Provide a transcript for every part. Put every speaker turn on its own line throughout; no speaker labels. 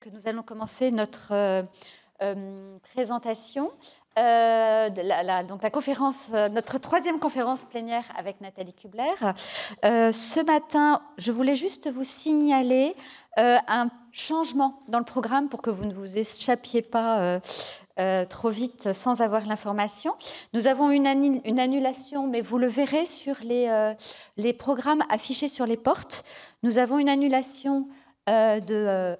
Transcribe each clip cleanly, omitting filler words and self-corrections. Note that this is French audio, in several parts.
que nous allons commencer notre présentation. Donc la conférence, notre troisième conférence plénière avec Nathalie Kubler. Ce matin, je voulais juste vous signaler un changement dans le programme pour que vous ne vous échappiez pas trop vite sans avoir l'information. Nous avons une annulation, mais vous le verrez sur les programmes affichés sur les portes. Nous avons une annulation de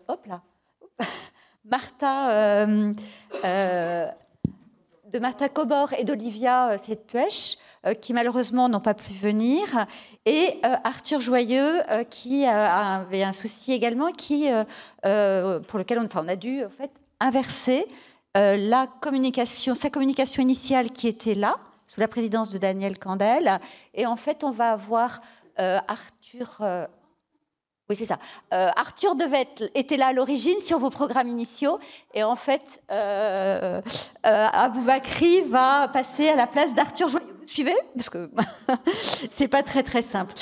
Martha Cobor et d'Olivia Sedpuech, qui malheureusement n'ont pas pu venir, et Arthur Joyeux, qui avait un souci également, pour lequel on a dû en fait, inverser sa communication initiale qui était là, sous la présidence de Daniel Kandel, et en fait on va avoir Arthur... Oui, c'est ça. Arthur était là à l'origine sur vos programmes initiaux. Et en fait, Aboubakri va passer à la place d'Arthur Joyeux. Vous suivez? Parce que c'est pas très, très simple.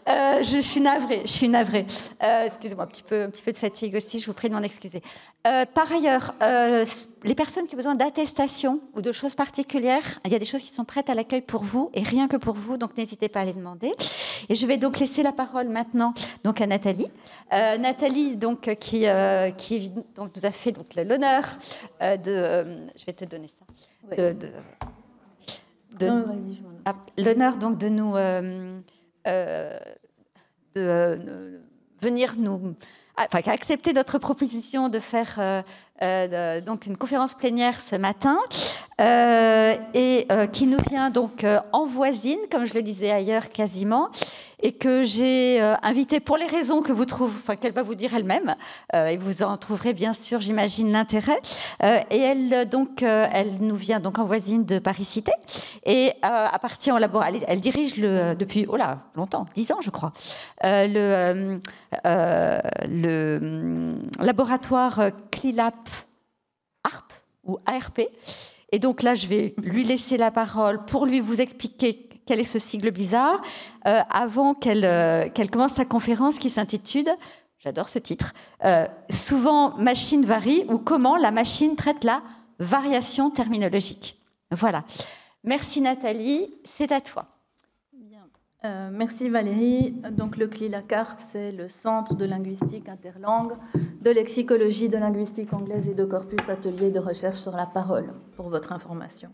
Je suis navrée. Excusez-moi, un petit peu de fatigue aussi. Je vous prie de m'en excuser. Par ailleurs, les personnes qui ont besoin d'attestation ou de choses particulières, il y a des choses qui sont prêtes à l'accueil pour vous et rien que pour vous. Donc, n'hésitez pas à les demander. Et je vais donc laisser la parole maintenant donc, à Nathalie. Nathalie, donc, qui donc, nous a fait l'honneur je vais te donner ça. Oui. L'honneur donc de nous venir accepter notre proposition de faire donc une conférence plénière ce matin et qui nous vient donc en voisine, comme je le disais ailleurs quasiment, et que j'ai invité pour les raisons que qu'elle va vous dire elle-même, et vous en trouverez bien sûr, j'imagine, l'intérêt. Et elle nous vient donc en voisine de Paris-Cité, et appartient au laboratoire. Elle dirige depuis longtemps, 10 ans je crois, le laboratoire CLILAP ARP ou ARP. Et donc là, je vais lui laisser la parole pour lui vous expliquer quel est ce sigle bizarre, avant qu'elle commence sa conférence qui s'intitule, j'adore ce titre, Souvent machine varie, ou comment la machine traite la variation terminologique. Voilà. Merci Nathalie, c'est à toi.
Bien. Merci Valérie. Donc le CLILACARP, c'est le Centre de linguistique interlangue, de lexicologie, de linguistique anglaise et de corpus atelier de recherche sur la parole, pour votre information.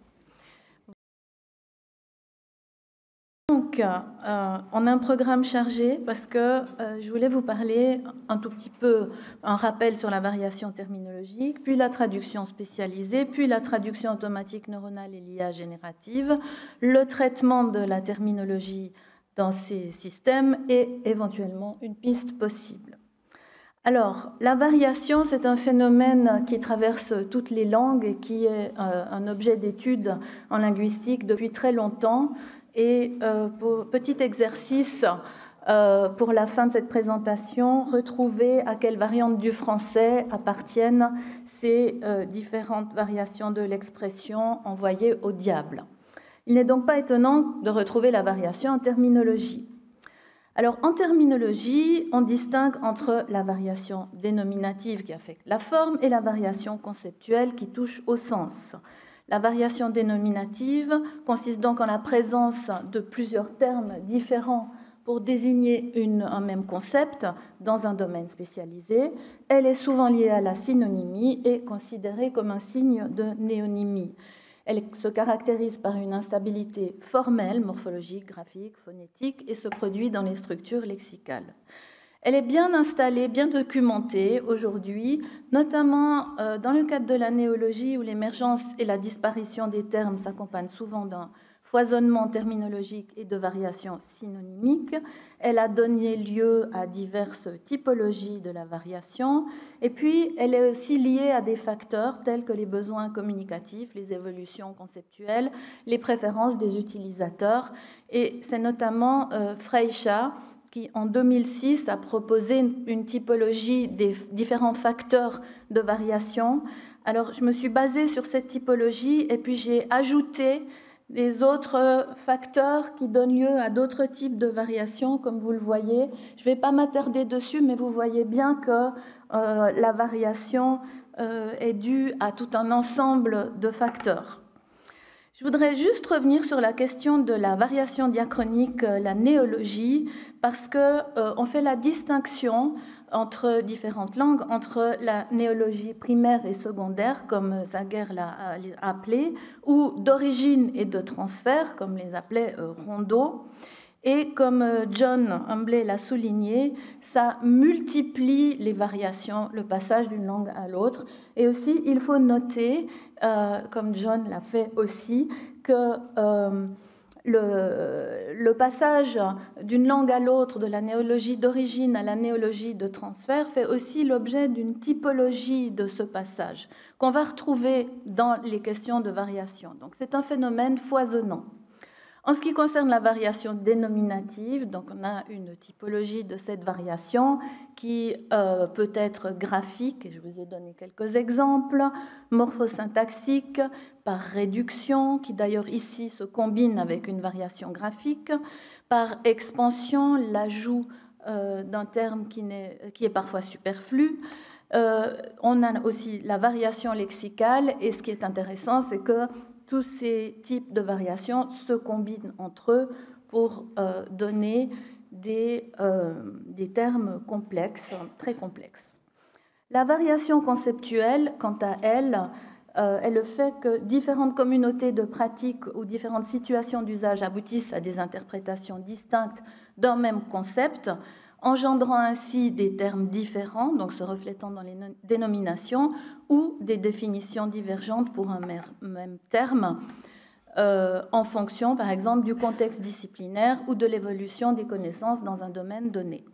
Donc, on a un programme chargé parce que je voulais vous parler un tout petit peu, un rappel sur la variation terminologique, puis la traduction spécialisée, puis la traduction automatique neuronale et l'IA générative, le traitement de la terminologie dans ces systèmes et éventuellement une piste possible. Alors, la variation, c'est un phénomène qui traverse toutes les langues et qui est un objet d'étude en linguistique depuis très longtemps. Et petit exercice pour la fin de cette présentation, retrouver à quelle variante du français appartiennent ces différentes variations de l'expression envoyée au diable. Il n'est donc pas étonnant de retrouver la variation en terminologie. Alors, en terminologie, on distingue entre la variation dénominative qui affecte la forme et la variation conceptuelle qui touche au sens. La variation dénominative consiste donc en la présence de plusieurs termes différents pour désigner un même concept dans un domaine spécialisé. Elle est souvent liée à la synonymie et considérée comme un signe de néonymie. Elle se caractérise par une instabilité formelle, morphologique, graphique, phonétique et se produit dans les structures lexicales. Elle est bien installée, bien documentée aujourd'hui, notamment dans le cadre de la néologie où l'émergence et la disparition des termes s'accompagnent souvent d'un foisonnement terminologique et de variations synonymiques. Elle a donné lieu à diverses typologies de la variation. Et puis, elle est aussi liée à des facteurs tels que les besoins communicatifs, les évolutions conceptuelles, les préférences des utilisateurs. Et c'est notamment Freixa qui, en 2006, a proposé une typologie des différents facteurs de variation. Alors, je me suis basée sur cette typologie et puis j'ai ajouté les autres facteurs qui donnent lieu à d'autres types de variations, comme vous le voyez. Je ne vais pas m'attarder dessus, mais vous voyez bien que la variation est due à tout un ensemble de facteurs. Je voudrais juste revenir sur la question de la variation diachronique, la néologie, parce qu'on fait la distinction entre différentes langues, entre la néologie primaire et secondaire, comme Sager l'a appelé, ou d'origine et de transfert, comme les appelait Rondeau. Et comme John Humbley l'a souligné, ça multiplie les variations, le passage d'une langue à l'autre. Et aussi, il faut noter, comme John l'a fait aussi, que le passage d'une langue à l'autre, de la néologie d'origine à la néologie de transfert, fait aussi l'objet d'une typologie de ce passage qu'on va retrouver dans les questions de variation. Donc c'est un phénomène foisonnant. En ce qui concerne la variation dénominative, donc on a une typologie de cette variation qui peut être graphique, et je vous ai donné quelques exemples, morphosyntaxique, par réduction, qui d'ailleurs ici se combine avec une variation graphique, par expansion, l'ajout d'un terme qui est parfois superflu. On a aussi la variation lexicale, et ce qui est intéressant, c'est que tous ces types de variations se combinent entre eux pour donner des termes complexes, très complexes. La variation conceptuelle, quant à elle, est le fait que différentes communautés de pratiques ou différentes situations d'usage aboutissent à des interprétations distinctes d'un même concept, engendrant ainsi des termes différents, donc se reflétant dans les dénominations, ou des définitions divergentes pour un même terme, en fonction, par exemple, du contexte disciplinaire ou de l'évolution des connaissances dans un domaine donné.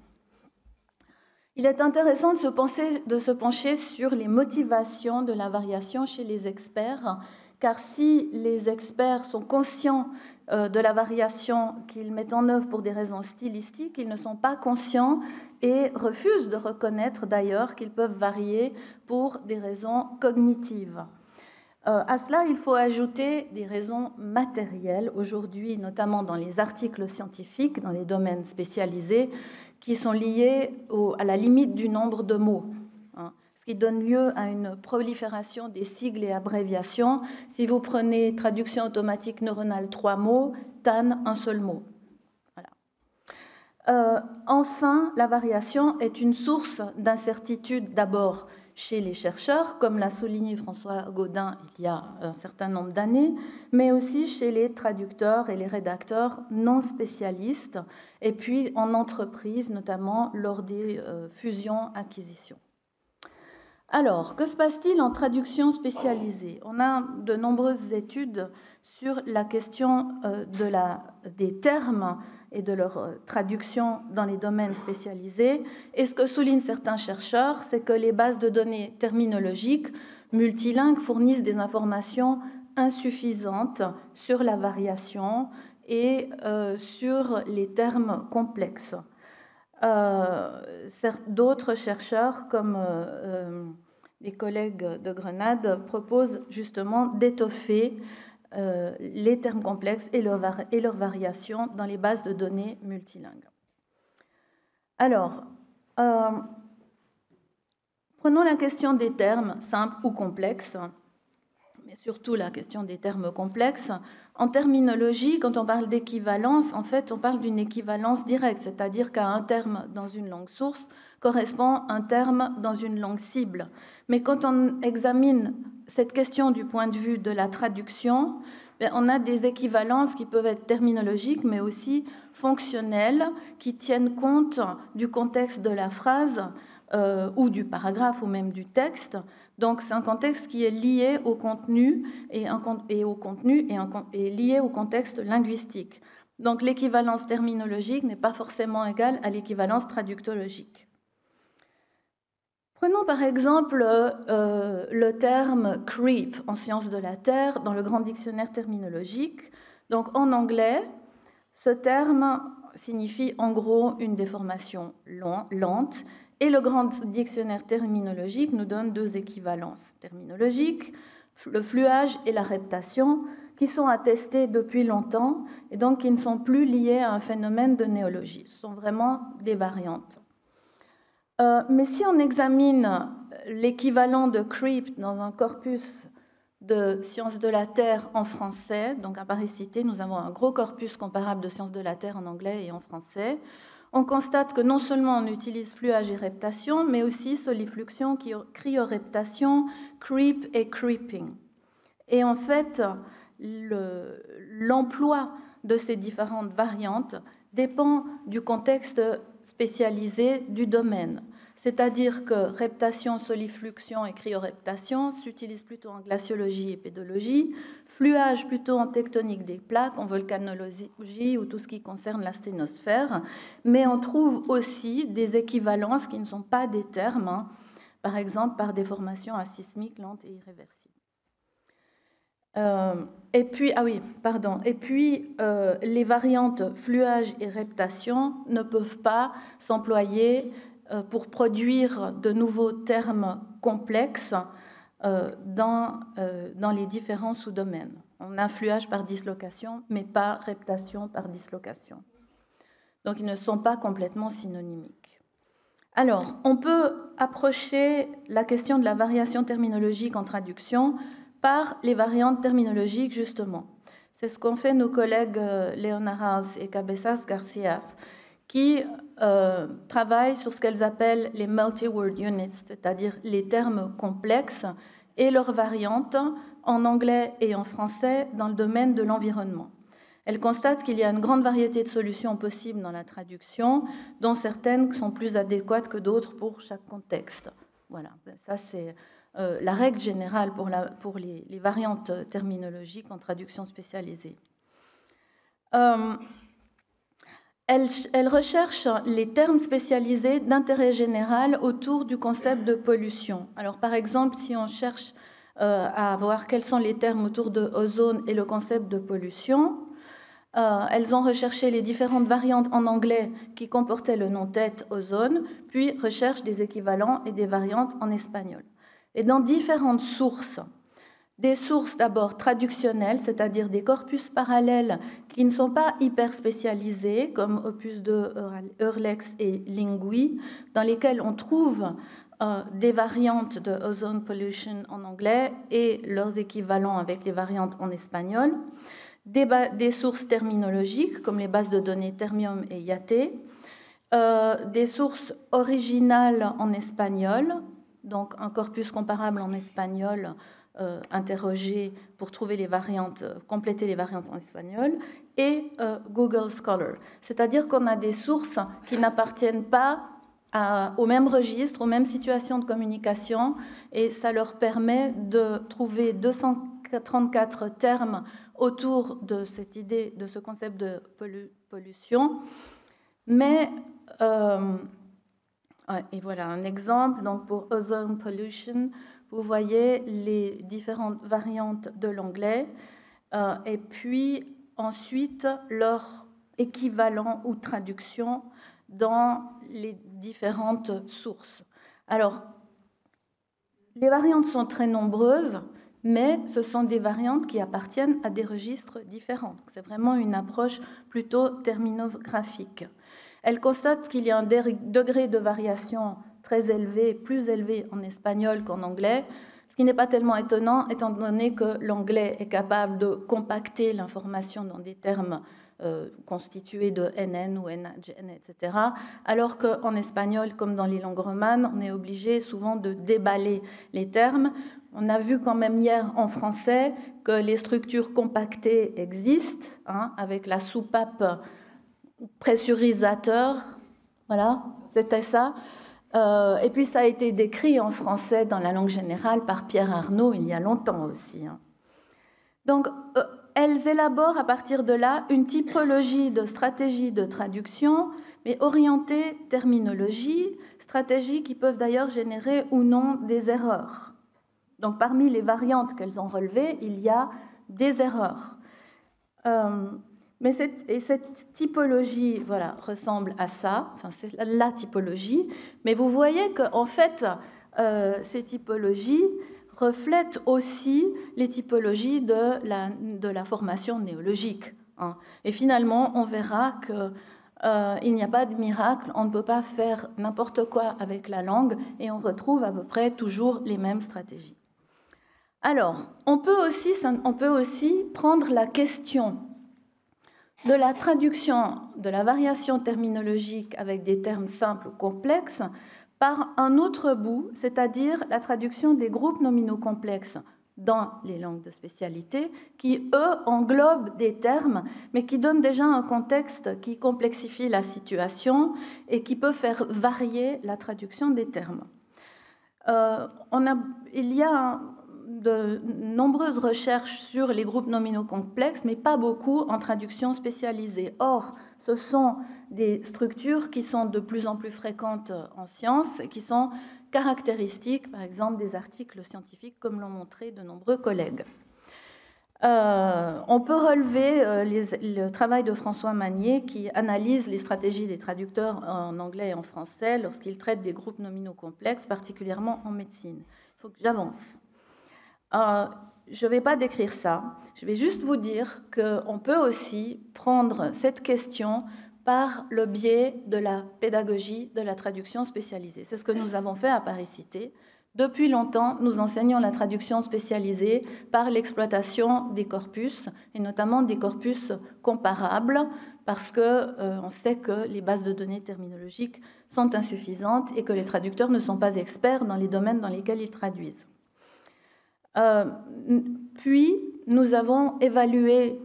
Il est intéressant de se pencher sur les motivations de la variation chez les experts, car si les experts sont conscients de la variation qu'ils mettent en œuvre pour des raisons stylistiques, ils ne sont pas conscients et refusent de reconnaître d'ailleurs qu'ils peuvent varier pour des raisons cognitives. À cela, il faut ajouter des raisons matérielles, aujourd'hui notamment dans les articles scientifiques, dans les domaines spécialisés, qui sont liées à la limite du nombre de mots, ce qui donne lieu à une prolifération des sigles et abréviations. Si vous prenez traduction automatique neuronale 3 mots, TAN, un seul mot. Voilà. Enfin, la variation est une source d'incertitude d'abord chez les chercheurs, comme l'a souligné François Gaudin il y a un certain nombre d'années, mais aussi chez les traducteurs et les rédacteurs non spécialistes, et puis en entreprise, notamment lors des fusions-acquisitions. Alors, que se passe-t-il en traduction spécialisée? On a de nombreuses études sur la question des termes et de leur traduction dans les domaines spécialisés. Et ce que soulignent certains chercheurs, c'est que les bases de données terminologiques multilingues fournissent des informations insuffisantes sur la variation et sur les termes complexes. D'autres chercheurs, comme les collègues de Grenade, proposent justement d'étoffer les termes complexes et leurs variations dans les bases de données multilingues. Alors, prenons la question des termes simples ou complexes, mais surtout la question des termes complexes. En terminologie, quand on parle d'équivalence, en fait, on parle d'une équivalence directe, c'est-à-dire qu'à un terme dans une langue source correspond un terme dans une langue cible. Mais quand on examine cette question du point de vue de la traduction, on a des équivalences qui peuvent être terminologiques, mais aussi fonctionnelles, qui tiennent compte du contexte de la phrase ou du paragraphe ou même du texte. Donc c'est un contexte qui est lié au contenu et lié au contexte linguistique. Donc l'équivalence terminologique n'est pas forcément égale à l'équivalence traductologique. Prenons par exemple le terme creep en sciences de la Terre dans le grand dictionnaire terminologique. Donc en anglais, ce terme signifie en gros une déformation lente, et le grand dictionnaire terminologique nous donne deux équivalences terminologiques, le fluage et la reptation, qui sont attestées depuis longtemps et donc qui ne sont plus liées à un phénomène de néologie. Ce sont vraiment des variantes. Mais si on examine l'équivalent de CREEP dans un corpus de sciences de la Terre en français, donc à Paris-Cité, nous avons un gros corpus comparable de sciences de la Terre en anglais et en français, on constate que non seulement on utilise fluage et reptation, mais aussi solifluxion, cryoreptation, creep et creeping. Et en fait, l'emploi de ces différentes variantes dépend du contexte spécialisé du domaine. C'est-à-dire que reptation, solifluxion et cryoreptation s'utilisent plutôt en glaciologie et pédologie, fluage plutôt en tectonique des plaques, en volcanologie ou tout ce qui concerne la sténosphère, mais on trouve aussi des équivalences qui ne sont pas des termes, hein, par exemple par des formations asismiques lentes et irréversibles. Et puis, les variantes fluage et reptation ne peuvent pas s'employer pour produire de nouveaux termes complexes dans les différents sous-domaines. On a fluage par dislocation, mais pas reptation par dislocation. Donc, ils ne sont pas complètement synonymiques. Alors, on peut approcher la question de la variation terminologique en traduction par les variantes terminologiques, justement. C'est ce qu'ont fait nos collègues Leonard House et Cabezas Garcia, qui travaillent sur ce qu'elles appellent les multi-word units, c'est-à-dire les termes complexes et leurs variantes en anglais et en français dans le domaine de l'environnement. Elles constatent qu'il y a une grande variété de solutions possibles dans la traduction, dont certaines sont plus adéquates que d'autres pour chaque contexte. Voilà, ça c'est la règle générale pour les variantes terminologiques en traduction spécialisée. Elle recherche les termes spécialisés d'intérêt général autour du concept de pollution. Alors, par exemple, si on cherche à voir quels sont les termes autour de ozone et le concept de pollution, elles ont recherché les différentes variantes en anglais qui comportaient le nom tête ozone, puis recherchent des équivalents et des variantes en espagnol. Et dans différentes sources, des sources d'abord traductionnelles, c'est-à-dire des corpus parallèles qui ne sont pas hyper spécialisés, comme Opus 2, Eurlex et Lingui, dans lesquels on trouve des variantes de ozone pollution en anglais et leurs équivalents avec les variantes en espagnol, des sources terminologiques, comme les bases de données Termium et IATE, des sources originales en espagnol, donc un corpus comparable en espagnol, interroger pour trouver les variantes, compléter les variantes en espagnol, et Google Scholar. C'est-à-dire qu'on a des sources qui n'appartiennent pas au même registre, aux mêmes situations de communication, et ça leur permet de trouver 234 termes autour de cette idée, de ce concept de pollution. Mais, et voilà un exemple, donc pour ozone pollution, vous voyez les différentes variantes de l'anglais et puis ensuite leur équivalent ou traduction dans les différentes sources. Alors, les variantes sont très nombreuses, mais ce sont des variantes qui appartiennent à des registres différents. C'est vraiment une approche plutôt terminographique. Elle constate qu'il y a un degré de variation très élevé, plus élevé en espagnol qu'en anglais, ce qui n'est pas tellement étonnant, étant donné que l'anglais est capable de compacter l'information dans des termes constitués de NN ou NGN, etc., alors qu'en espagnol, comme dans les langues romanes, on est obligé souvent de déballer les termes. On a vu quand même hier en français que les structures compactées existent, hein, avec la soupape pressurisateur, voilà, c'était ça. Et puis ça a été décrit en français dans la langue générale par Pierre Arnaud il y a longtemps aussi. Donc, elles élaborent à partir de là une typologie de stratégies de traduction, mais orientée terminologie, stratégies qui peuvent d'ailleurs générer ou non des erreurs. Donc, parmi les variantes qu'elles ont relevées, il y a des erreurs. Mais cette typologie, voilà, ressemble à ça. Enfin, c'est la typologie. Mais vous voyez qu'en fait, ces typologies reflètent aussi les typologies de la formation néologique. Hein. Et finalement, on verra qu'il n'y a pas de miracle, on ne peut pas faire n'importe quoi avec la langue et on retrouve à peu près toujours les mêmes stratégies. Alors, on peut aussi prendre la question de la traduction de la variation terminologique avec des termes simples ou complexes par un autre bout, c'est-à-dire la traduction des groupes nominaux complexes dans les langues de spécialité, qui, eux, englobent des termes, mais qui donnent déjà un contexte qui complexifie la situation et qui peut faire varier la traduction des termes. Il y a de nombreuses recherches sur les groupes nominaux complexes, mais pas beaucoup en traduction spécialisée. Or, ce sont des structures qui sont de plus en plus fréquentes en sciences et qui sont caractéristiques, par exemple, des articles scientifiques, comme l'ont montré de nombreux collègues. On peut relever le travail de François Magnier qui analyse les stratégies des traducteurs en anglais et en français lorsqu'ils traitent des groupes nominaux complexes, particulièrement en médecine. Il faut que j'avance. Je ne vais pas décrire ça, je vais juste vous dire qu'on peut aussi prendre cette question par le biais de la pédagogie de la traduction spécialisée. C'est ce que nous avons fait à Paris-Cité. Depuis longtemps, nous enseignons la traduction spécialisée par l'exploitation des corpus, et notamment des corpus comparables, parce qu'on sait que les bases de données terminologiques sont insuffisantes et que les traducteurs ne sont pas experts dans les domaines dans lesquels ils traduisent. Puis, nous avons évalué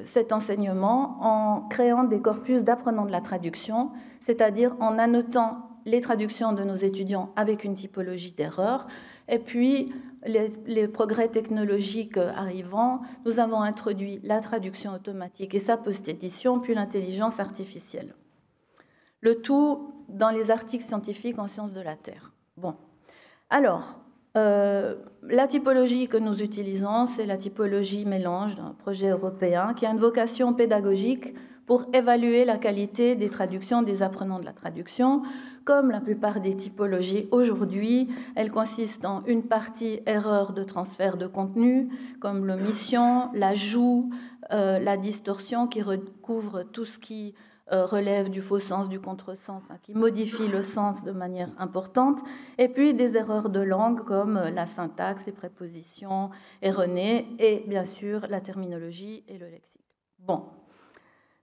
cet enseignement en créant des corpus d'apprenants de la traduction, c'est-à-dire en annotant les traductions de nos étudiants avec une typologie d'erreur. Et puis, les progrès technologiques arrivant, nous avons introduit la traduction automatique et sa post-édition, puis l'intelligence artificielle. Le tout dans les articles scientifiques en sciences de la Terre. Bon, alors, la typologie que nous utilisons, c'est la typologie mélange d'un projet européen qui a une vocation pédagogique pour évaluer la qualité des traductions des apprenants de la traduction. Comme la plupart des typologies aujourd'hui, elle consiste en une partie erreur de transfert de contenu, comme l'omission, l'ajout, la distorsion qui recouvre tout ce qui relève du faux sens, du contresens, qui modifie le sens de manière importante, et puis des erreurs de langue comme la syntaxe, les prépositions erronées, et bien sûr la terminologie et le lexique. Bon.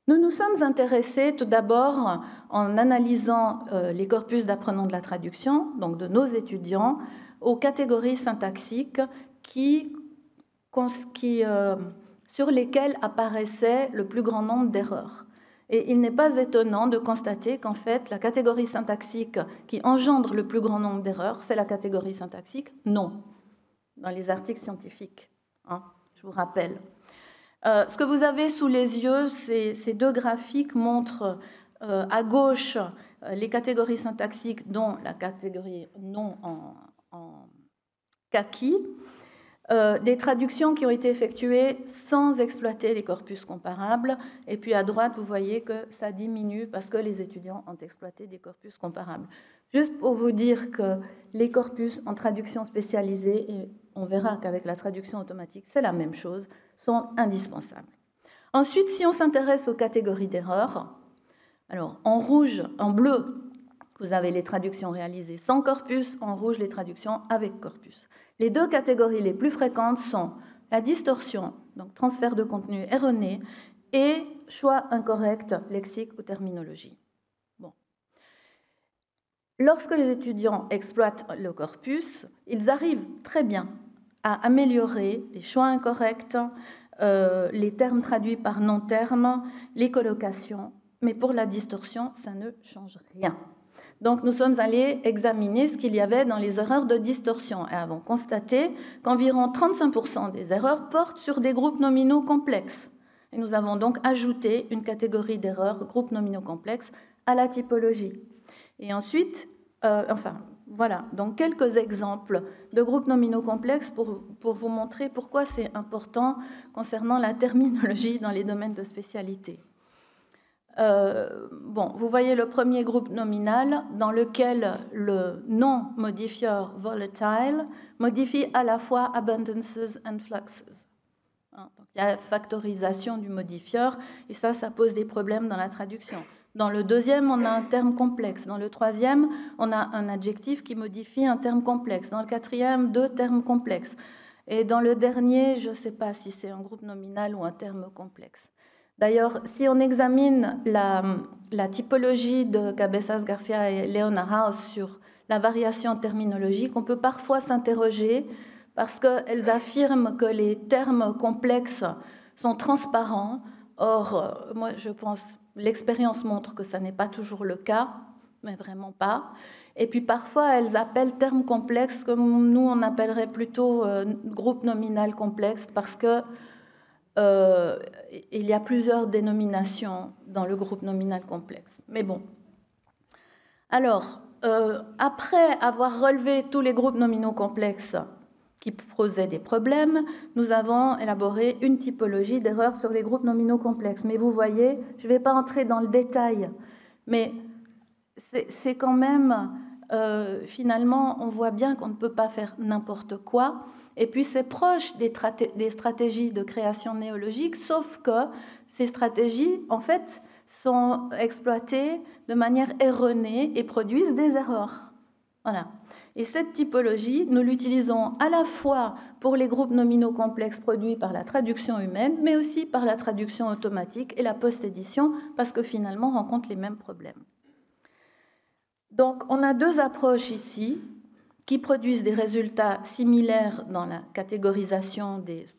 Nous nous sommes intéressés tout d'abord en analysant les corpus d'apprenants de la traduction, donc de nos étudiants, aux catégories syntaxiques sur lesquelles apparaissait le plus grand nombre d'erreurs. Et il n'est pas étonnant de constater qu'en fait, la catégorie syntaxique qui engendre le plus grand nombre d'erreurs, c'est la catégorie syntaxique non, dans les articles scientifiques. Hein, je vous rappelle. Ce que vous avez sous les yeux, ces deux graphiques montrent à gauche les catégories syntaxiques, dont la catégorie non en kaki, des traductions qui ont été effectuées sans exploiter des corpus comparables. Et puis à droite, vous voyez que ça diminue parce que les étudiants ont exploité des corpus comparables. Juste pour vous dire que les corpus en traduction spécialisée, et on verra qu'avec la traduction automatique, c'est la même chose, sont indispensables. Ensuite, si on s'intéresse aux catégories d'erreurs, alors en rouge, en bleu, vous avez les traductions réalisées sans corpus, en rouge, les traductions avec corpus. Les deux catégories les plus fréquentes sont la distorsion, donc transfert de contenu erroné, et choix incorrect, lexique ou terminologie. Bon. Lorsque les étudiants exploitent le corpus, ils arrivent très bien à améliorer les choix incorrects, les termes traduits par non-termes, les collocations, mais pour la distorsion, ça ne change rien. Donc nous sommes allés examiner ce qu'il y avait dans les erreurs de distorsion et avons constaté qu'environ 35% des erreurs portent sur des groupes nominaux complexes. Et nous avons donc ajouté une catégorie d'erreurs, groupes nominaux complexes, à la typologie. Et ensuite, voilà, donc quelques exemples de groupes nominaux complexes pour vous montrer pourquoi c'est important concernant la terminologie dans les domaines de spécialité. Bon, vous voyez le premier groupe nominal dans lequel le non-modifieur volatile modifie à la fois abundances and fluxes. Donc, il y a factorisation du modifieur et ça pose des problèmes dans la traduction. Dans le deuxième, on a un terme complexe. Dans le troisième, on a un adjectif qui modifie un terme complexe. Dans le quatrième, 2 termes complexes. Et dans le dernier, je ne sais pas si c'est un groupe nominal ou un terme complexe. D'ailleurs, si on examine la typologie de Cabezas Garcia et Leona House sur la variation terminologique, on peut parfois s'interroger parce qu'elles affirment que les termes complexes sont transparents. Or, moi, je pense, l'expérience montre que ça n'est pas toujours le cas, mais vraiment pas. Et puis parfois, elles appellent termes complexes comme nous, on appellerait plutôt groupe nominal complexe parce que il y a plusieurs dénominations dans le groupe nominal complexe. Mais bon. Alors, après avoir relevé tous les groupes nominaux complexes qui posaient des problèmes, nous avons élaboré une typologie d'erreurs sur les groupes nominaux complexes. Mais vous voyez, je ne vais pas entrer dans le détail, mais c'est quand même, finalement, on voit bien qu'on ne peut pas faire n'importe quoi. Et puis c'est proche des stratégies de création néologique, sauf que ces stratégies, en fait, sont exploitées de manière erronée et produisent des erreurs. Voilà. Et cette typologie, nous l'utilisons à la fois pour les groupes nominaux complexes produits par la traduction humaine, mais aussi par la traduction automatique et la post-édition, parce que finalement, on rencontre les mêmes problèmes. Donc, on a 2 approches ici qui produisent des résultats similaires dans la catégorisation de ce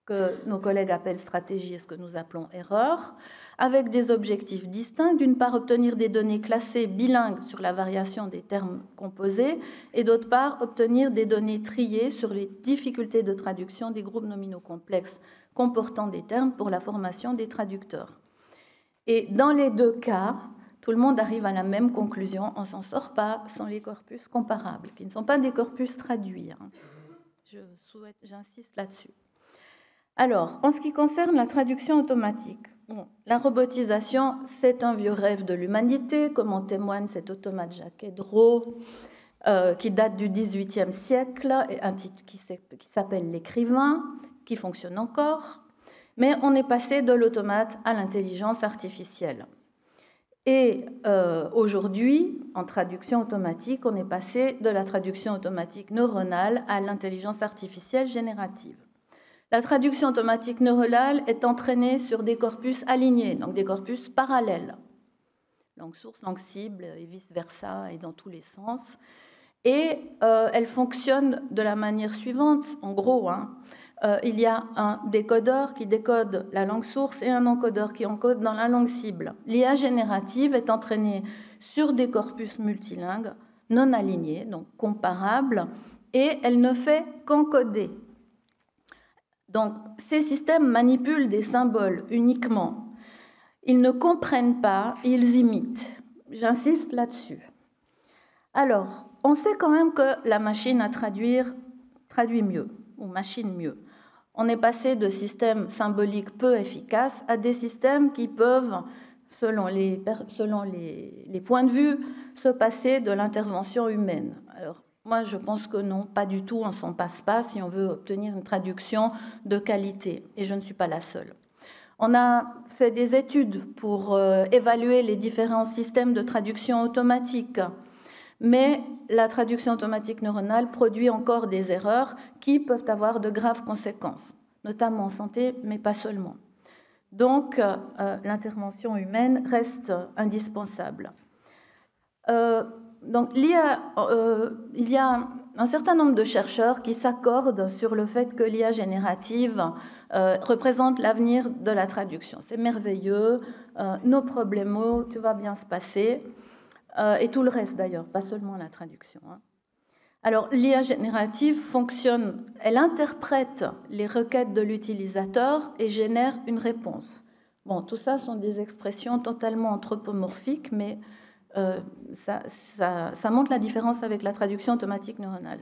que nos collègues appellent stratégie et ce que nous appelons erreur, avec des objectifs distincts. D'une part, obtenir des données classées bilingues sur la variation des termes composés, et d'autre part, obtenir des données triées sur les difficultés de traduction des groupes nominaux complexes comportant des termes pour la formation des traducteurs. Et dans les 2 cas, tout le monde arrive à la même conclusion, on ne s'en sort pas sans les corpus comparables, qui ne sont pas des corpus traduits. J'insiste là-dessus. Alors, en ce qui concerne la traduction automatique, la robotisation, c'est un vieux rêve de l'humanité, comme en témoigne cet automate Jacques Drault, qui date du XVIIIe siècle, qui s'appelle l'Écrivain, qui fonctionne encore, mais on est passé de l'automate à l'intelligence artificielle. Et aujourd'hui, en traduction automatique, on est passé de la traduction automatique neuronale à l'intelligence artificielle générative. La traduction automatique neuronale est entraînée sur des corpus alignés, donc des corpus parallèles, langue source, langue cible, et vice-versa, et dans tous les sens. Et elle fonctionne de la manière suivante, en gros, il y a un décodeur qui décode la langue source et un encodeur qui encode dans la langue cible. L'IA générative est entraînée sur des corpus multilingues non alignés, donc comparables, et elle ne fait qu'encoder. Donc, ces systèmes manipulent des symboles uniquement. Ils ne comprennent pas, ils imitent. J'insiste là-dessus. Alors, on sait quand même que la machine à traduire traduit mieux, ou machine mieux. On est passé de systèmes symboliques peu efficaces à des systèmes qui peuvent, selon les points de vue, se passer de l'intervention humaine. Alors, moi, je pense que non, pas du tout, on ne s'en passe pas si on veut obtenir une traduction de qualité, et je ne suis pas la seule. On a fait des études pour évaluer les différents systèmes de traduction automatique, mais la traduction automatique neuronale produit encore des erreurs qui peuvent avoir de graves conséquences, notamment en santé, mais pas seulement. Donc, l'intervention humaine reste indispensable. Donc, il y a un certain nombre de chercheurs qui s'accordent sur le fait que l'IA générative représente l'avenir de la traduction. C'est merveilleux, nos problèmes, tout va bien se passer. Et tout le reste d'ailleurs, pas seulement la traduction. Alors, l'IA générative fonctionne, elle interprète les requêtes de l'utilisateur et génère une réponse. Bon, tout ça sont des expressions totalement anthropomorphiques, mais ça montre la différence avec la traduction automatique neuronale.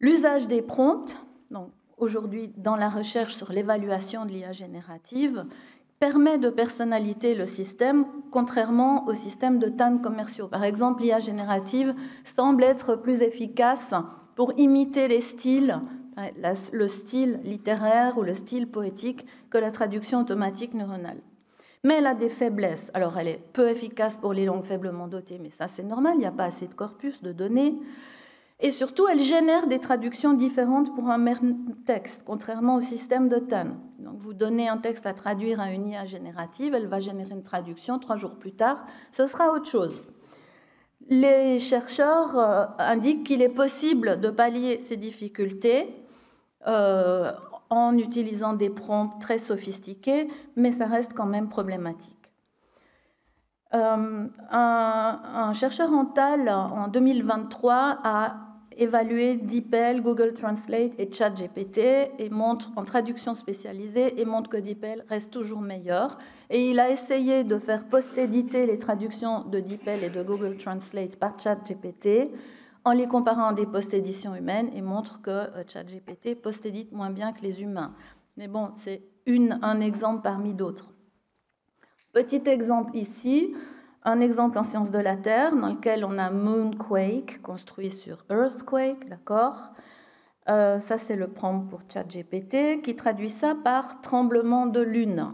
L'usage des prompts, donc aujourd'hui dans la recherche sur l'évaluation de l'IA générative, permet de personnaliser le système, contrairement au système de TAN commerciaux. Par exemple, l'IA générative semble être plus efficace pour imiter les styles, le style littéraire ou le style poétique, que la traduction automatique neuronale. Mais elle a des faiblesses. Alors, elle est peu efficace pour les langues faiblement dotées, mais ça, c'est normal, il n'y a pas assez de corpus de données. Et surtout, elle génère des traductions différentes pour un même texte, contrairement au système de TAN. Donc, vous donnez un texte à traduire à une IA générative, elle va générer une traduction, 3 jours plus tard, ce sera autre chose. Les chercheurs indiquent qu'il est possible de pallier ces difficultés en utilisant des prompts très sophistiqués, mais ça reste quand même problématique. Un chercheur en TAL, en 2023, a évalué DeepL, Google Translate et ChatGPT et montre, en traduction spécialisée, et montre que DeepL reste toujours meilleur. Et il a essayé de faire post-éditer les traductions de DeepL et de Google Translate par ChatGPT en les comparant à des post-éditions humaines et montre que ChatGPT post-édite moins bien que les humains. Mais bon, c'est un exemple parmi d'autres. Petit exemple ici, un exemple en sciences de la Terre dans lequel on a Moonquake construit sur Earthquake, d'accord. Ça, c'est le prompt pour ChatGPT qui traduit ça par tremblement de lune.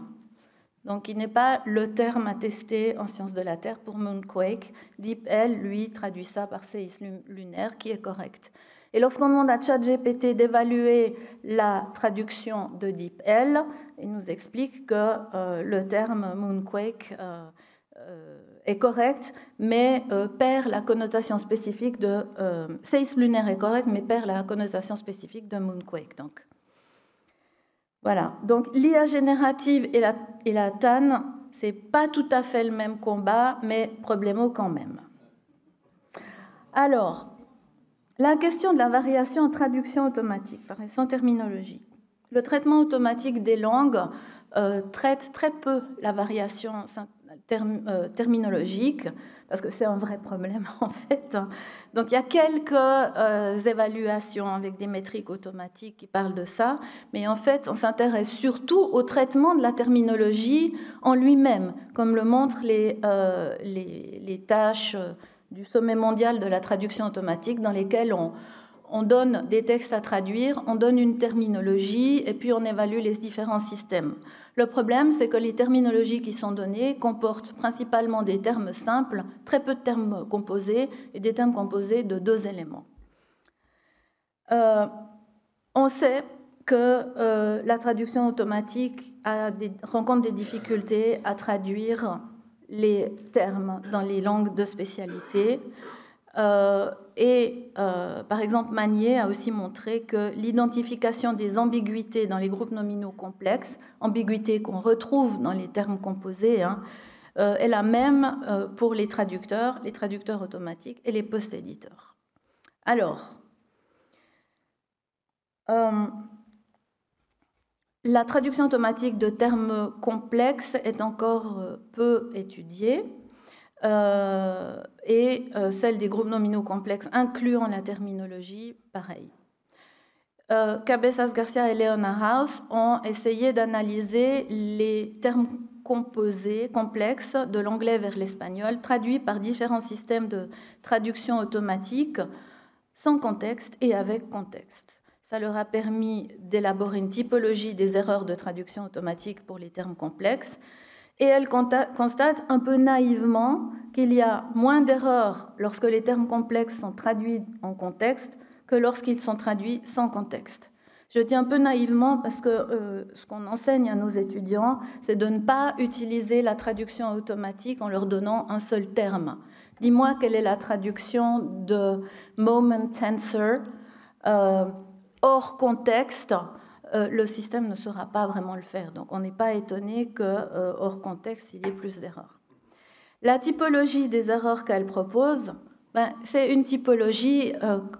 Donc, il n'est pas le terme à tester en sciences de la Terre pour Moonquake. DeepL, lui, traduit ça par séisme lunaire, qui est correct. Et lorsqu'on demande à ChatGPT d'évaluer la traduction de DeepL, il nous explique que le terme Moonquake est correct, mais perd la connotation spécifique de... séisme lunaire est correct, mais perd la connotation spécifique de Moonquake. Donc, voilà. Donc, l'IA générative et la TAN, ce n'est pas tout à fait le même combat, mais problémo quand même. Alors, la question de la variation en traduction automatique, variation terminologique. Le traitement automatique des langues traite très peu la variation terminologique, parce que c'est un vrai problème en fait. Donc il y a quelques évaluations avec des métriques automatiques qui parlent de ça, mais en fait on s'intéresse surtout au traitement de la terminologie en lui-même, comme le montrent les tâches du sommet mondial de la traduction automatique, dans lesquelles on donne des textes à traduire, on donne une terminologie et puis on évalue les différents systèmes. Le problème, c'est que les terminologies qui sont données comportent principalement des termes simples, très peu de termes composés et des termes composés de 2 éléments. On sait que la traduction automatique rencontre des difficultés à traduire les termes dans les langues de spécialité. Par exemple, Magnier a aussi montré que l'identification des ambiguïtés dans les groupes nominaux complexes, ambiguïtés qu'on retrouve dans les termes composés, est la même pour les traducteurs automatiques et les post-éditeurs. Alors, la traduction automatique de termes complexes est encore peu étudiée. Celle des groupes nominaux complexes incluant la terminologie, pareil. Cabezas Garcia et Leonard House ont essayé d'analyser les termes composés complexes de l'anglais vers l'espagnol, traduits par différents systèmes de traduction automatique, sans contexte et avec contexte. Ça leur a permis d'élaborer une typologie des erreurs de traduction automatique pour les termes complexes. Et elle constate un peu naïvement qu'il y a moins d'erreurs lorsque les termes complexes sont traduits en contexte que lorsqu'ils sont traduits sans contexte. Je dis un peu naïvement parce que ce qu'on enseigne à nos étudiants, c'est de ne pas utiliser la traduction automatique en leur donnant un seul terme. Dis-moi quelle est la traduction de moment tensor hors contexte. Le système ne saura pas vraiment le faire. Donc, on n'est pas étonné que, hors contexte, il y ait plus d'erreurs. La typologie des erreurs qu'elle propose, c'est une typologie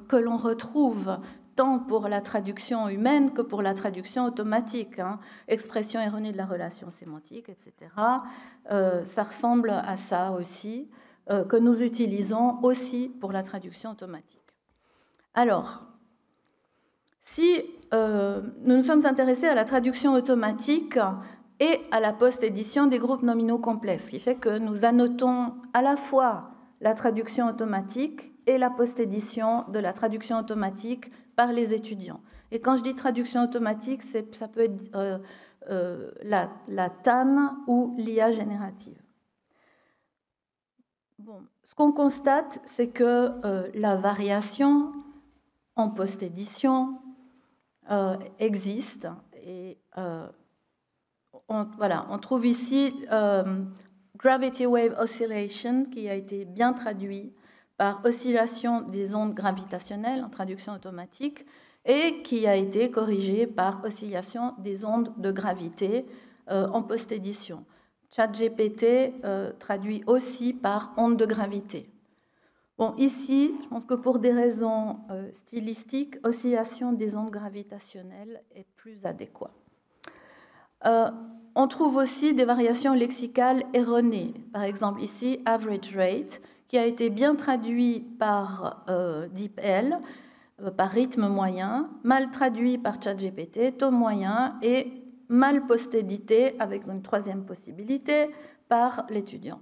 que l'on retrouve tant pour la traduction humaine que pour la traduction automatique. Expression erronée de la relation sémantique, etc. Ça ressemble à ça aussi, que nous utilisons aussi pour la traduction automatique. Alors, si nous nous sommes intéressés à la traduction automatique et à la post-édition des groupes nominaux complexes, ce qui fait que nous annotons à la fois la traduction automatique et la post-édition de la traduction automatique par les étudiants. Et quand je dis traduction automatique, ça peut être la TAN ou l'IA générative. Bon, ce qu'on constate, c'est que la variation en post-édition existe. Et on trouve ici Gravity Wave Oscillation, qui a été bien traduit par oscillation des ondes gravitationnelles en traduction automatique, et qui a été corrigé par oscillation des ondes de gravité en post-édition. ChatGPT traduit aussi par ondes de gravité. Bon, ici, je pense que pour des raisons stylistiques, oscillation des ondes gravitationnelles est plus adéquat. On trouve aussi des variations lexicales erronées. Par exemple, ici, average rate, qui a été bien traduit par DeepL, par rythme moyen, mal traduit par ChatGPT, taux moyen, et mal post-édité, avec une troisième possibilité, par l'étudiant.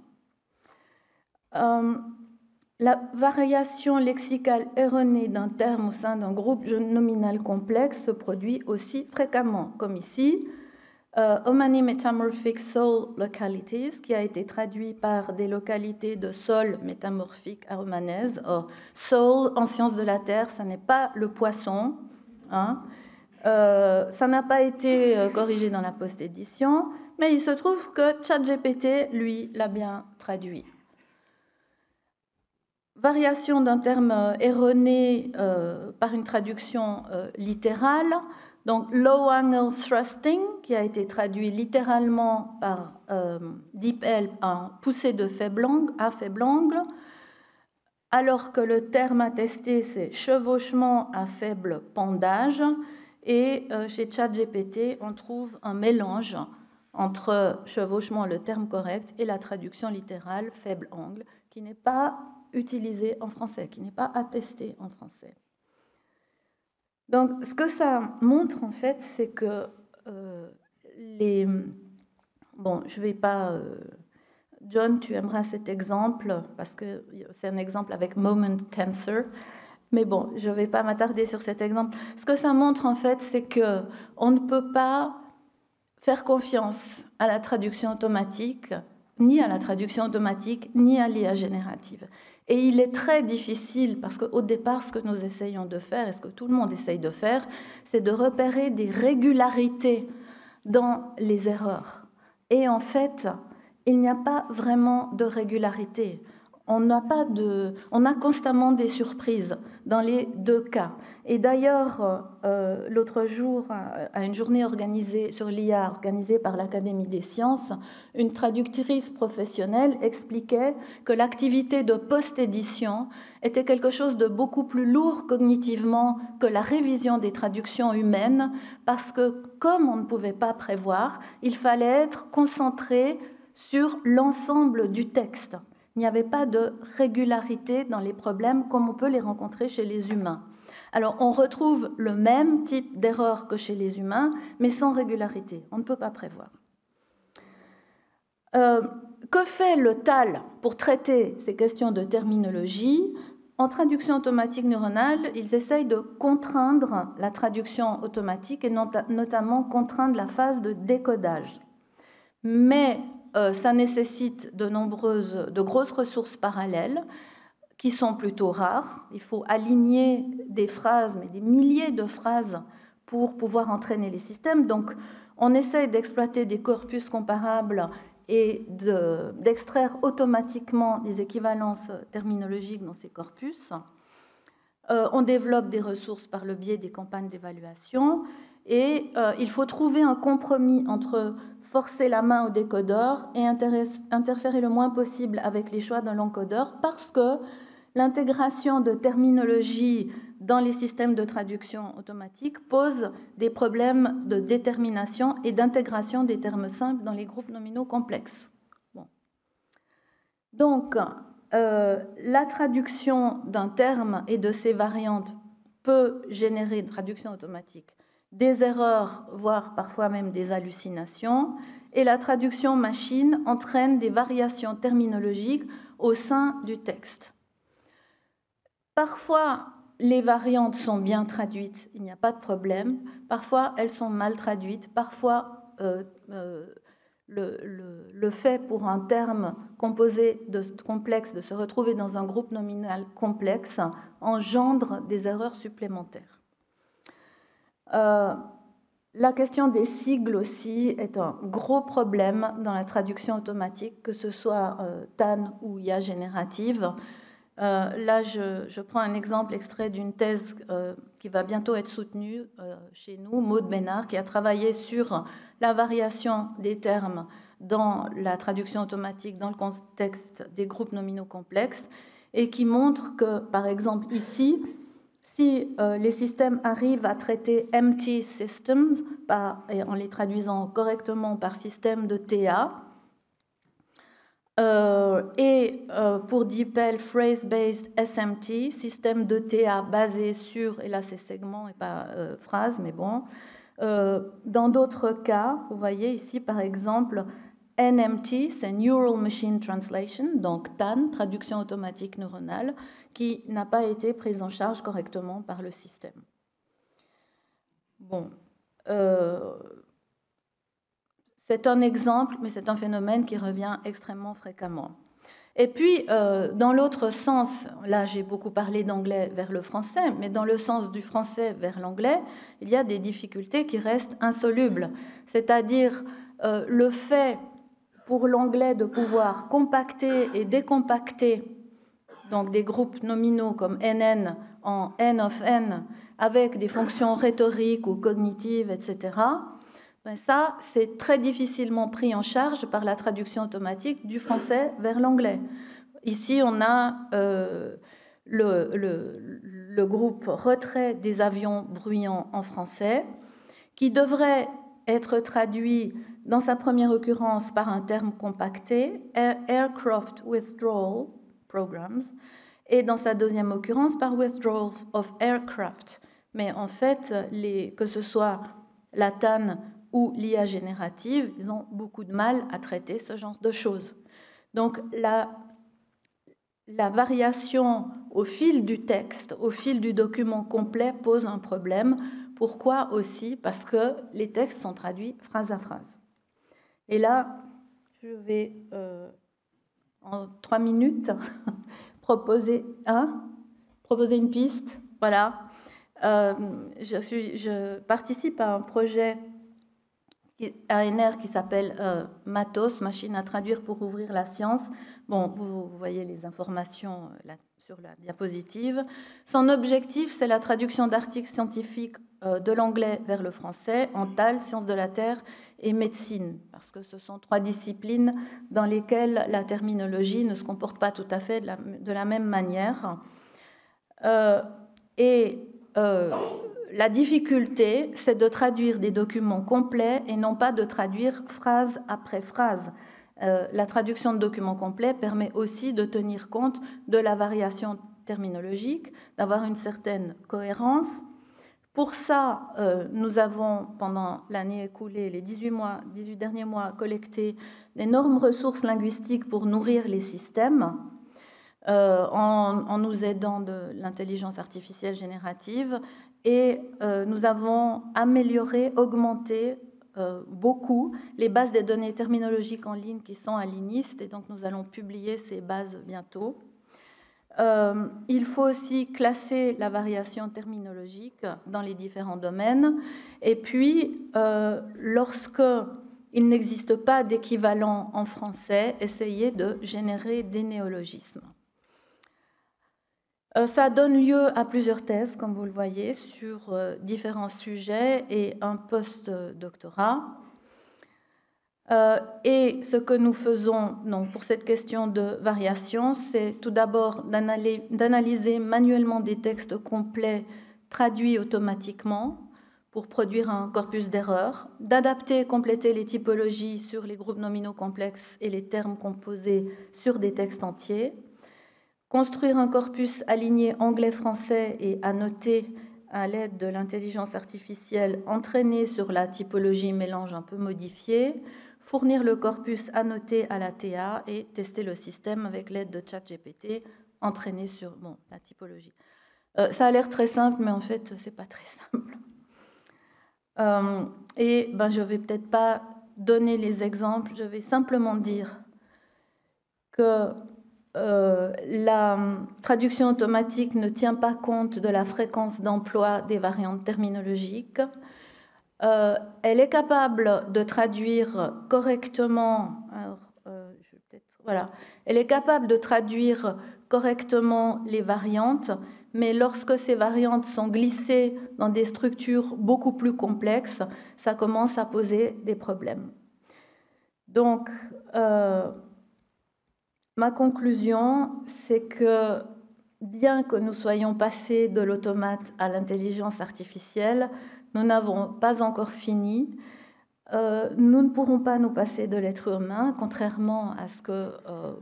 La variation lexicale erronée d'un terme au sein d'un groupe nominal complexe se produit aussi fréquemment, comme ici, Omani Metamorphic Soil Localities, qui a été traduit par des localités de sol métamorphique à romanaise. Soil, en sciences de la terre, ça n'est pas le poisson. Hein. Ça n'a pas été corrigé dans la post-édition, mais il se trouve que ChatGPT, lui, l'a bien traduit. Variation d'un terme erroné par une traduction littérale. Donc, low angle thrusting, qui a été traduit littéralement par DeepL en poussée de faible angle, à faible angle, alors que le terme attesté, c'est chevauchement à faible pendage. Et chez ChatGPT, on trouve un mélange entre chevauchement, le terme correct, et la traduction littérale faible angle, qui n'est pas utilisé en français, qui n'est pas attesté en français. Donc, ce que ça montre, en fait, c'est que Bon, je ne vais pas... John, tu aimeras cet exemple, parce que c'est un exemple avec Moment Tensor. Mais bon, je ne vais pas m'attarder sur cet exemple. Ce que ça montre, en fait, c'est qu'on ne peut pas faire confiance à la traduction automatique, ni à la traduction automatique, ni à l'IA générative. Et il est très difficile, parce qu'au départ, ce que nous essayons de faire, et ce que tout le monde essaye de faire, c'est de repérer des régularités dans les erreurs. Et en fait, il n'y a pas vraiment de régularité. On a constamment des surprises dans les deux cas. Et d'ailleurs, l'autre jour, à une journée organisée sur l'IA, organisée par l'Académie des sciences, une traductrice professionnelle expliquait que l'activité de post-édition était quelque chose de beaucoup plus lourd cognitivement que la révision des traductions humaines, parce que, comme on ne pouvait pas prévoir, il fallait être concentré sur l'ensemble du texte. Il n'y avait pas de régularité dans les problèmes comme on peut les rencontrer chez les humains. Alors, on retrouve le même type d'erreur que chez les humains, mais sans régularité. On ne peut pas prévoir. Que fait le TAL pour traiter ces questions de terminologie? En traduction automatique neuronale, ils essayent de contraindre la traduction automatique et notamment contraindre la phase de décodage. Mais ça nécessite de grosses ressources parallèles qui sont plutôt rares. Il faut aligner des phrases, mais des milliers de phrases pour pouvoir entraîner les systèmes. Donc, on essaie d'exploiter des corpus comparables et d'extraire automatiquement des équivalences terminologiques dans ces corpus. On développe des ressources par le biais des campagnes d'évaluation. Et il faut trouver un compromis entre forcer la main au décodeur et interférer le moins possible avec les choix de l'encodeur, parce que l'intégration de terminologie dans les systèmes de traduction automatique pose des problèmes de détermination et d'intégration des termes simples dans les groupes nominaux complexes. Bon. Donc, la traduction d'un terme et de ses variantes peut générer une traduction automatique des erreurs, voire parfois même des hallucinations. et la traduction machine entraîne des variations terminologiques au sein du texte. Parfois, les variantes sont bien traduites, il n'y a pas de problème. Parfois, elles sont mal traduites. Parfois, le fait pour un terme composé complexe de se retrouver dans un groupe nominal complexe engendre des erreurs supplémentaires. La question des sigles aussi est un gros problème dans la traduction automatique, que ce soit TAN ou IA générative. Là, je prends un exemple extrait d'une thèse qui va bientôt être soutenue chez nous, Maud Bénard, qui a travaillé sur la variation des termes dans la traduction automatique dans le contexte des groupes nominaux complexes et qui montre que, par exemple, ici, si les systèmes arrivent à traiter empty systems en les traduisant correctement par système de TA, pour DeepL, Phrase-Based SMT, système de TA basé sur, et là c'est segment et pas phrase, mais bon. Dans d'autres cas, vous voyez ici par exemple, NMT, c'est Neural Machine Translation, donc TAN, traduction automatique neuronale, qui n'a pas été prise en charge correctement par le système. Bon. C'est un exemple, mais c'est un phénomène qui revient extrêmement fréquemment. Et puis, dans l'autre sens, là j'ai beaucoup parlé d'anglais vers le français, mais dans le sens du français vers l'anglais, il y a des difficultés qui restent insolubles. C'est-à-dire le fait pour l'anglais de pouvoir compacter et décompacter donc des groupes nominaux comme NN en N of N avec des fonctions rhétoriques ou cognitives, etc., ben ça, c'est très difficilement pris en charge par la traduction automatique du français vers l'anglais. Ici, on a le groupe retrait des avions bruyants en français, qui devrait être traduit dans sa première occurrence par un terme compacté, Aircraft Withdrawal Programs, et dans sa deuxième occurrence par Withdrawal of Aircraft. Mais en fait, que ce soit la TAN ou l'IA générative, ils ont beaucoup de mal à traiter ce genre de choses. Donc la variation au fil du texte, au fil du document complet pose un problème. Pourquoi aussi? Parce que les textes sont traduits phrase à phrase. Et là, je vais en 3 minutes proposer une piste. Voilà. Je participe à un projet ANR qui s'appelle Matos, machine à traduire pour ouvrir la science. Bon, vous voyez les informations là, sur la diapositive. Son objectif, c'est la traduction d'articles scientifiques de l'anglais vers le français en TAL, sciences de la Terre et médecine, parce que ce sont 3 disciplines dans lesquelles la terminologie ne se comporte pas tout à fait de la même manière. La difficulté, c'est de traduire des documents complets et non pas de traduire phrase après phrase. La traduction de documents complets permet aussi de tenir compte de la variation terminologique, d'avoir une certaine cohérence. Pour ça, nous avons, pendant l'année écoulée, les 18 derniers mois, collecté d'énormes ressources linguistiques pour nourrir les systèmes, en nous aidant de l'intelligence artificielle générative. Et nous avons amélioré, augmenté beaucoup les bases des données terminologiques en ligne qui sont à l'INIST, et donc nous allons publier ces bases bientôt. Il faut aussi classer la variation terminologique dans les différents domaines. Et puis, lorsque il n'existe pas d'équivalent en français, essayer de générer des néologismes. Ça donne lieu à plusieurs thèses, comme vous le voyez, sur différents sujets et un post-doctorat. Et ce que nous faisons donc, pour cette question de variation, c'est tout d'abord d'analyser manuellement des textes complets traduits automatiquement pour produire un corpus d'erreurs, d'adapter et compléter les typologies sur les groupes nominaux complexes et les termes composés sur des textes entiers, construire un corpus aligné anglais-français et annoté à l'aide de l'intelligence artificielle entraînée sur la typologie mélange un peu modifiée, fournir le corpus annoté à la TA et tester le système avec l'aide de ChatGPT entraîné sur la typologie. Ça a l'air très simple, mais en fait, ce n'est pas très simple. Je ne vais peut-être pas donner les exemples, je vais simplement dire que la traduction automatique ne tient pas compte de la fréquence d'emploi des variantes terminologiques. Elle est capable de traduire correctement. Elle est capable de traduire correctement les variantes, mais lorsque ces variantes sont glissées dans des structures beaucoup plus complexes, ça commence à poser des problèmes. Donc, ma conclusion, c'est que bien que nous soyons passés de l'automate à l'intelligence artificielle, nous n'avons pas encore fini. Nous ne pourrons pas nous passer de l'être humain, contrairement à ce que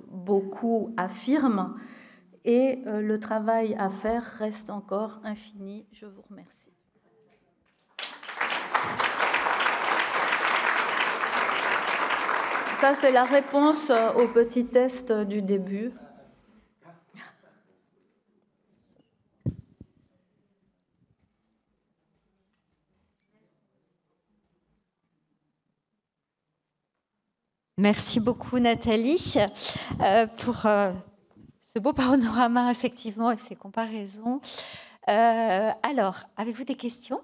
beaucoup affirment. Et le travail à faire reste encore infini. Je vous remercie. Ça, c'est la réponse au petit test du début.
Merci beaucoup, Nathalie, pour ce beau panorama, effectivement, et ces comparaisons. Alors, avez-vous des questions ?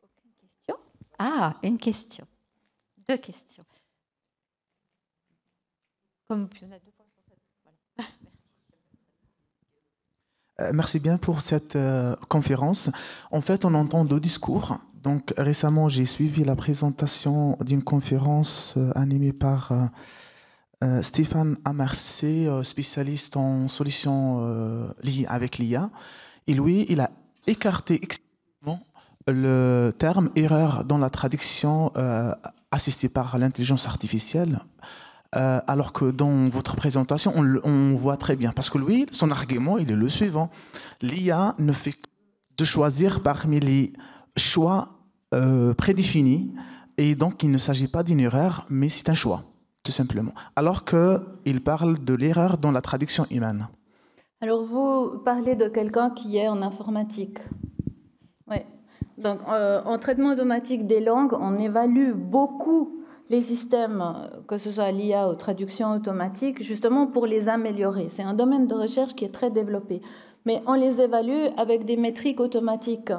Aucune question ? Ah, une question. 2 questions. Comme il y en a 2 points sur cette. Voilà.
Merci bien pour cette conférence. En fait, on entend 2 discours. Donc, récemment, j'ai suivi la présentation d'une conférence animée par Stéphane Amarcé, spécialiste en solutions avec l'IA. Et lui, il a écarté explicitement le terme erreur dans la traduction assistée par l'intelligence artificielle. Alors que dans votre présentation, on voit très bien. Parce que lui, son argument, il est le suivant. L'IA ne fait que de choisir parmi les choix prédéfinis. Et donc, il ne s'agit pas d'une erreur, mais c'est un choix, tout simplement. Alors qu'il parle de l'erreur dans la traduction humaine.
Alors, vous parlez de quelqu'un qui est en informatique. Oui. Donc, en traitement automatique des langues, on évalue beaucoup les systèmes, que ce soit l'IA ou traduction automatique, justement pour les améliorer. C'est un domaine de recherche qui est très développé. Mais on les évalue avec des métriques automatiques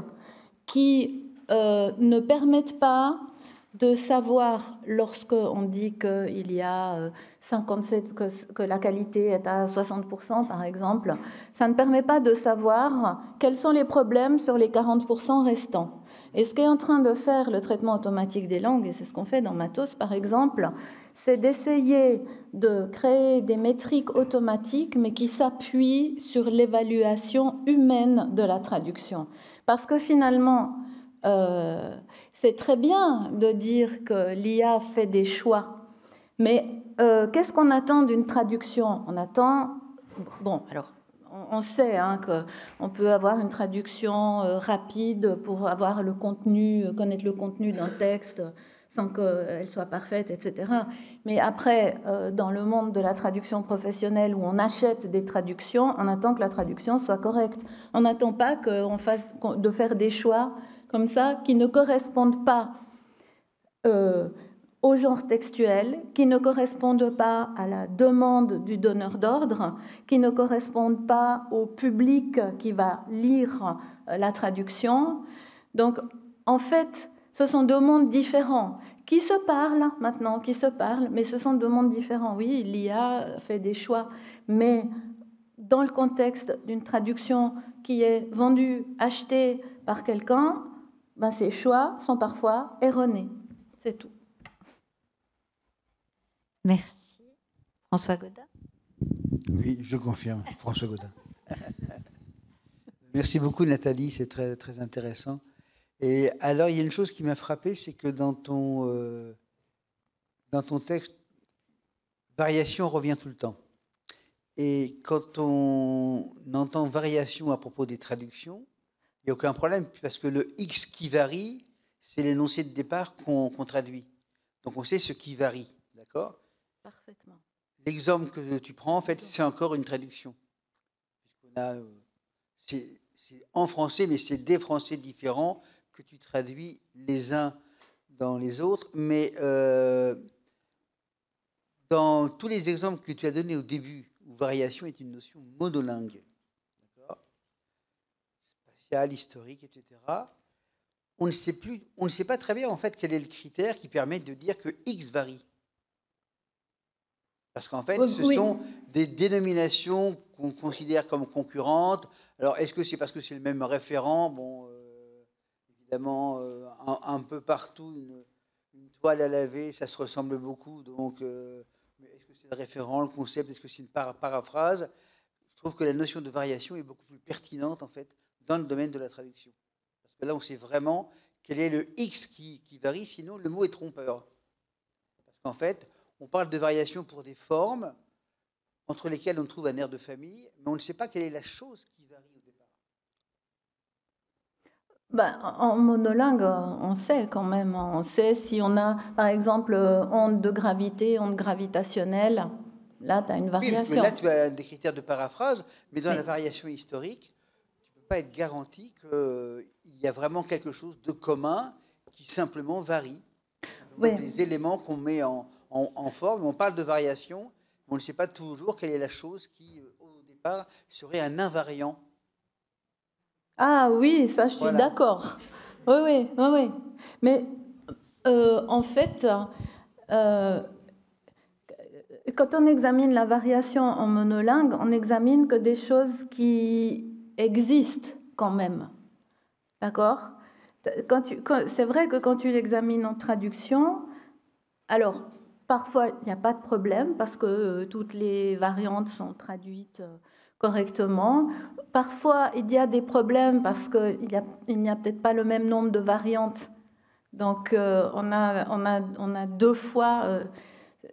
qui ne permettent pas de savoir, lorsqu'on dit qu'il y a 57, que la qualité est à 60%, par exemple, ça ne permet pas de savoir quels sont les problèmes sur les 40% restants. Et ce qu'est en train de faire le traitement automatique des langues, et c'est ce qu'on fait dans Matos par exemple, c'est d'essayer de créer des métriques automatiques, mais qui s'appuient sur l'évaluation humaine de la traduction. Parce que finalement, c'est très bien de dire que l'IA fait des choix, mais qu'est-ce qu'on attend d'une traduction ? On attend... Bon, alors... On sait qu'on peut avoir une traduction rapide pour avoir le contenu, connaître le contenu d'un texte sans qu'elle soit parfaite, etc. Mais après, dans le monde de la traduction professionnelle où on achète des traductions, on attend que la traduction soit correcte. On n'attend pas de faire des choix comme ça qui ne correspondent pas au genre textuel, qui ne correspondent pas à la demande du donneur d'ordre, qui ne correspondent pas au public qui va lire la traduction. Donc, en fait, ce sont 2 mondes différents qui se parlent maintenant, mais ce sont 2 mondes différents. Oui, l'IA fait des choix, mais dans le contexte d'une traduction qui est vendue, achetée par quelqu'un, ces choix sont parfois erronés. C'est tout.
Merci. François Gaudin ?
Oui, je confirme, François Gaudin. Merci beaucoup, Nathalie, c'est très, très intéressant. Et alors, il y a une chose qui m'a frappé, c'est que dans ton texte, variation revient tout le temps. Et quand on entend variation à propos des traductions, n'y a aucun problème, parce que le X qui varie, c'est l'énoncé de départ qu'on traduit. Donc on sait ce qui varie, d'accord?
Parfaitement.
L'exemple que tu prends, en fait, c'est encore une traduction. C'est en français, mais c'est des français différents que tu traduis les uns dans les autres. Mais dans tous les exemples que tu as donnés au début, où variation est une notion monolingue, spatiale, historique, etc., on ne sait pas très bien en fait quel est le critère qui permet de dire que X varie. Parce qu'en fait, ce sont des dénominations qu'on considère comme concurrentes. Alors, est-ce que c'est parce que c'est le même référent? Bon, évidemment, un peu partout, une toile à laver, ça se ressemble beaucoup. Donc, est-ce que c'est le référent, le concept? Est-ce que c'est une paraphrase? Je trouve que la notion de variation est beaucoup plus pertinente, en fait, dans le domaine de la traduction. Parce que là, on sait vraiment quel est le X qui varie, sinon le mot est trompeur. Parce qu'en fait, on parle de variation pour des formes entre lesquelles on trouve un air de famille, mais on ne sait pas quelle est la chose qui varie au départ.
Ben, en monolingue, on sait quand même. On sait si on a, par exemple, onde de gravité, onde gravitationnelle. Là, tu as une variation.
Oui, mais là, tu as des critères de paraphrase, mais dans la variation historique, tu ne peux pas être garanti qu'il y a vraiment quelque chose de commun qui simplement varie.
Oui.
Des éléments qu'on met en forme, on parle de variation, mais on ne sait pas toujours quelle est la chose qui, au départ, serait un invariant.
Ah oui, ça, je suis d'accord. Oui. Mais en fait, quand on examine la variation en monolingue, on n'examine que des choses qui existent quand même. D'accord? C'est vrai que quand tu l'examines en traduction, alors parfois il n'y a pas de problème parce que toutes les variantes sont traduites correctement. Parfois il y a des problèmes parce qu'il n'y a peut-être pas le même nombre de variantes. Donc on a deux fois,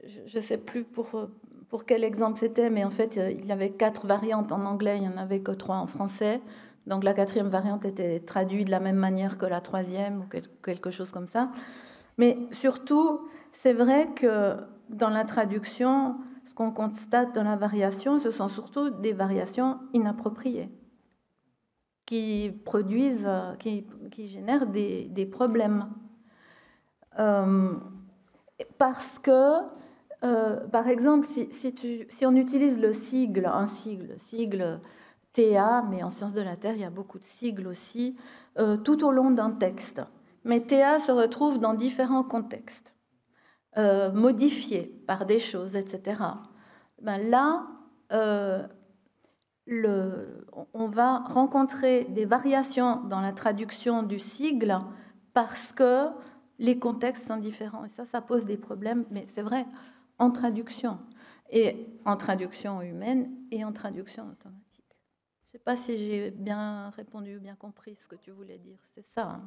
je ne sais plus pour quel exemple c'était, mais en fait il y avait 4 variantes en anglais, il n'y en avait que 3 en français. Donc la 4e variante était traduite de la même manière que la 3e ou quelque chose comme ça. Mais surtout, c'est vrai que dans la traduction, ce qu'on constate dans la variation, ce sont surtout des variations inappropriées qui produisent, qui génèrent des problèmes. Parce que, par exemple, si on utilise le sigle, un sigle TA, mais en sciences de la Terre, il y a beaucoup de sigles aussi, tout au long d'un texte. Mais TA se retrouve dans différents contextes, modifiés par des choses, etc. Ben là, on va rencontrer des variations dans la traduction du sigle parce que les contextes sont différents. Et ça pose des problèmes, mais c'est vrai, en traduction. Et en traduction humaine et en traduction automatique. Je ne sais pas si j'ai bien répondu, bien compris ce que tu voulais dire. C'est ça, hein.